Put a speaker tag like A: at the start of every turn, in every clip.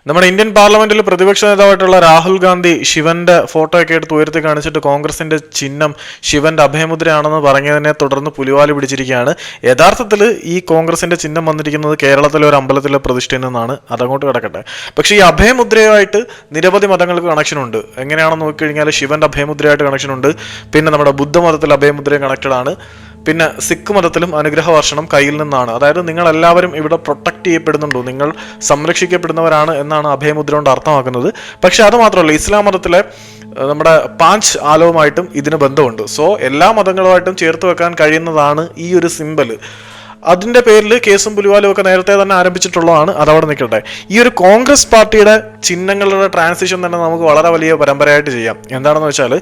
A: നമ്മുടെ ഇന്ത്യൻ പാർലമെന്റിൽ പ്രതിപക്ഷ നേതാവായിട്ടുള്ള രാഹുൽ ഗാന്ധി ശിവന്റെ ഫോട്ടോ ഒക്കെ എടുത്ത് ഉയർത്തി കാണിച്ചിട്ട് കോൺഗ്രസിന്റെ ചിഹ്നം ശിവന്റെ അഭയമുദ്രയാണെന്ന് പറഞ്ഞതിനെ തുടർന്ന് പുലിവാല് പിടിച്ചിരിക്കുകയാണ്. യഥാർത്ഥത്തിൽ ഈ കോൺഗ്രസിന്റെ ചിഹ്നം വന്നിരിക്കുന്നത് കേരളത്തിലെ ഒരു അമ്പലത്തിലെ പ്രതിഷ്ഠയിൽ നിന്നാണ്. അതങ്ങോട്ട് കിടക്കട്ടെ. പക്ഷേ ഈ അഭയമുദ്രയുമായിട്ട് നിരവധി മതങ്ങൾക്ക് കണക്ഷൻ ഉണ്ട്. എങ്ങനെയാണെന്ന് നോക്കിക്കഴിഞ്ഞാൽ ശിവന്റെ അഭയമുദ്രയായിട്ട് കണക്ഷൻ ഉണ്ട്. പിന്നെ നമ്മുടെ ബുദ്ധമതത്തിൽ അഭയമുദ്ര കണക്റ്റഡ് ആണ്. പിന്നെ സിഖ് മതത്തിലും അനുഗ്രഹ വർഷണം കയ്യിൽ നിന്നാണ്. അതായത് നിങ്ങൾ എല്ലാവരും ഇവിടെ പ്രൊട്ടക്ട് ചെയ്യപ്പെടുന്നുണ്ടോ, നിങ്ങൾ സംരക്ഷിക്കപ്പെടുന്നവരാണ് എന്നാണ് അഭയമുദ്ര കൊണ്ട് അർത്ഥമാക്കുന്നത്. പക്ഷെ അത് മാത്രമല്ല, ഇസ്ലാം മതത്തിലെ നമ്മുടെ പാഞ്ച് ആലവുമായിട്ടും ഇതിന് ബന്ധമുണ്ട്. സോ എല്ലാ മതങ്ങളുമായിട്ടും ചേർത്ത് വെക്കാൻ കഴിയുന്നതാണ് ഈ ഒരു സിമ്പൽ. അതിൻ്റെ പേരിൽ കേസും പുലിവാലും ഒക്കെ നേരത്തെ തന്നെ ആരംഭിച്ചിട്ടുള്ളതാണ്. അതവിടെ നിൽക്കട്ടെ. ഈ ഒരു കോൺഗ്രസ് പാർട്ടിയുടെ ചിഹ്നങ്ങളുടെ ട്രാൻസിഷൻ തന്നെ നമുക്ക് വളരെ വലിയ പരമ്പരയായിട്ട് ചെയ്യാം. എന്താണെന്ന് വെച്ചാൽ,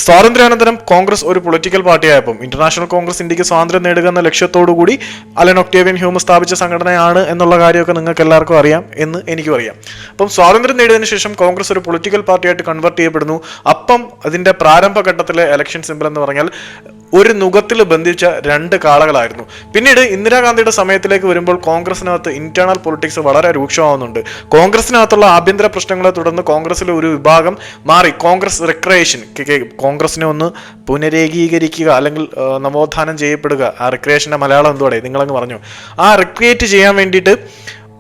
A: സ്വാതന്ത്ര്യാനന്തരം കോൺഗ്രസ് ഒരു പൊളിറ്റിക്കൽ പാർട്ടിയായപ്പം ഇന്റർനാഷണൽ കോൺഗ്രസ് ഇന്ത്യക്ക് സ്വാതന്ത്ര്യം നേടുക എന്ന ലക്ഷ്യത്തോടു കൂടി അലൻ ഒക്ടേവിയൻ ഹ്യൂം സ്ഥാപിച്ച സംഘടനയാണ് എന്നുള്ള കാര്യമൊക്കെ നിങ്ങൾക്ക് എല്ലാവർക്കും അറിയാം എന്ന് എനിക്കും അറിയാം. അപ്പം സ്വാതന്ത്ര്യം നേടിയതിനു ശേഷം കോൺഗ്രസ് ഒരു പൊളിറ്റിക്കൽ പാർട്ടിയായിട്ട് കൺവെർട്ട് ചെയ്യപ്പെടുന്നു. അപ്പം അതിൻ്റെ പ്രാരംഭഘട്ടത്തിലെ ഇലക്ഷൻ സിമ്പിൾ എന്ന് പറഞ്ഞാൽ ഒരു നുകത്തിൽ ബന്ധിച്ച രണ്ട് കാളകളായിരുന്നു. പിന്നീട് ഇന്ദിരാഗാന്ധിയുടെ സമയത്തിലേക്ക് വരുമ്പോൾ കോൺഗ്രസിനകത്ത് ഇന്റേണൽ പൊളിറ്റിക്സ് വളരെ രൂക്ഷമാവുന്നുണ്ട്. കോൺഗ്രസിനകത്തുള്ള ആഭ്യന്തര പ്രശ്നങ്ങളെ തുടർന്ന് കോൺഗ്രസിലെ ഒരു വിഭാഗം മാറി കോൺഗ്രസ് റിക്രിയേഷൻ, കോൺഗ്രസിനെ ഒന്ന് പുനരേകീകരിക്കുക അല്ലെങ്കിൽ നവോത്ഥാനം ചെയ്യപ്പെടുക. ആ റിക്രിയേഷന്റെ മലയാളം എന്തുവാടെ നിങ്ങളങ്ങ് പറഞ്ഞു. ആ റിക്രിയേറ്റ് ചെയ്യാൻ വേണ്ടിയിട്ട്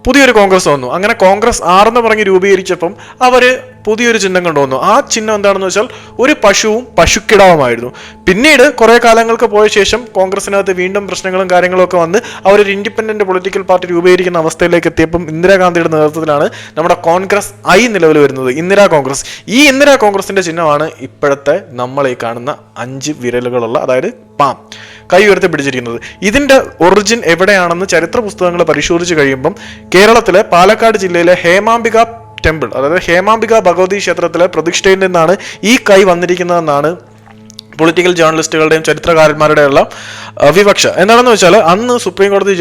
A: പുതിയൊരു കോൺഗ്രസ് വന്നു. അങ്ങനെ കോൺഗ്രസ് 6 പറഞ്ഞ് രൂപീകരിച്ചപ്പം അവര് പുതിയൊരു ചിഹ്നം കൊണ്ടുവന്നു. ആ ചിഹ്നം എന്താണെന്ന് വെച്ചാൽ ഒരു പശുവും പശുക്കിടാവുമായിരുന്നു. പിന്നീട് കുറെ കാലങ്ങൾക്ക് പോയ ശേഷം കോൺഗ്രസിനകത്ത് വീണ്ടും പ്രശ്നങ്ങളും കാര്യങ്ങളും ഒക്കെ വന്ന് അവരൊരു ഇൻഡിപെൻഡന്റ് പൊളിറ്റിക്കൽ പാർട്ടി രൂപീകരിക്കുന്ന അവസ്ഥയിലേക്ക് എത്തിയപ്പം ഇന്ദിരാഗാന്ധിയുടെ നേതൃത്വത്തിലാണ് നമ്മുടെ കോൺഗ്രസ് ഐ നിലവിൽ വരുന്നത്, ഇന്ദിരാ കോൺഗ്രസ്. ഈ ഇന്ദിരാ കോൺഗ്രസിന്റെ ചിഹ്നമാണ് ഇപ്പോഴത്തെ നമ്മൾ ഈ കാണുന്ന 5 വിരലുകളുള്ള, അതായത് പാം, കൈ ഉയർത്തി പിടിച്ചിരിക്കുന്നത്. ഇതിന്റെ ഒറിജിൻ എവിടെയാണെന്ന് ചരിത്ര പുസ്തകങ്ങൾ പരിശോധിച്ച് കഴിയുമ്പം കേരളത്തിലെ പാലക്കാട് ജില്ലയിലെ ഹേമാംബിക ടെമ്പിൾ, അതായത് ഹേമാംബിക ഭഗവതി ക്ഷേത്രത്തിലെ പ്രതിഷ്ഠയിൽ നിന്നാണ് ഈ കൈ വന്നിരിക്കുന്നതെന്നാണ് പൊളിറ്റിക്കൽ ജേർണലിസ്റ്റുകളുടെയും ചരിത്രകാരന്മാരുടെയും ഉള്ള വിവക്ഷ. എന്താണെന്ന് വെച്ചാൽ, അന്ന് സുപ്രീം കോടതി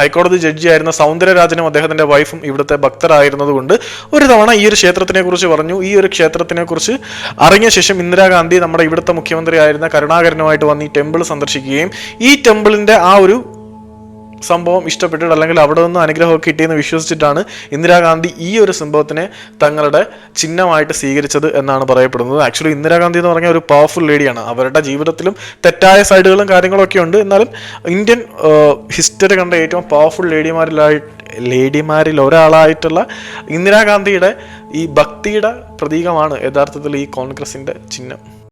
A: ഹൈക്കോടതി ജഡ്ജിയായിരുന്ന സൗന്ദര്യരാജനും അദ്ദേഹത്തിന്റെ വൈഫും ഇവിടുത്തെ ഭക്തരായിരുന്നത് കൊണ്ട് ഒരു തവണ ഈ ഒരു ക്ഷേത്രത്തിനെ കുറിച്ച് പറഞ്ഞു. ഈ ഒരു ക്ഷേത്രത്തിനെ കുറിച്ച് അറിഞ്ഞ ശേഷം ഇന്ദിരാഗാന്ധി നമ്മുടെ ഇവിടുത്തെ മുഖ്യമന്ത്രി ആയിരുന്ന കരുണാകരനുമായിട്ട് വന്ന് ഈ ടെമ്പിൾ സന്ദർശിക്കുകയും ഈ ടെമ്പിളിന്റെ ആ ഒരു സംഭവം ഇഷ്ടപ്പെട്ടിട്ട് അല്ലെങ്കിൽ അവിടെ നിന്ന് അനുഗ്രഹമൊക്കെ കിട്ടിയെന്ന് വിശ്വസിച്ചിട്ടാണ് ഇന്ദിരാഗാന്ധി ഈ ഒരു സംഭവത്തിനെ തങ്ങളുടെ ചിഹ്നമായിട്ട് സ്വീകരിച്ചത് എന്നാണ് പറയപ്പെടുന്നത്. ആക്ച്വലി ഇന്ദിരാഗാന്ധി എന്ന് പറഞ്ഞാൽ ഒരു പവർഫുൾ ലേഡിയാണ്. അവരുടെ ജീവിതത്തിലും തെറ്റായ സൈഡുകളും കാര്യങ്ങളൊക്കെ ഉണ്ട്. എന്നാലും ഇന്ത്യൻ ഹിസ്റ്ററി കണ്ട ഏറ്റവും പവർഫുൾ ലേഡിമാരിൽ ഒരാളായിട്ടുള്ള ഇന്ദിരാഗാന്ധിയുടെ ഈ ഭക്തിയുടെ പ്രതീകമാണ് യഥാർത്ഥത്തിൽ ഈ കോൺഗ്രസിന്റെ ചിഹ്നം.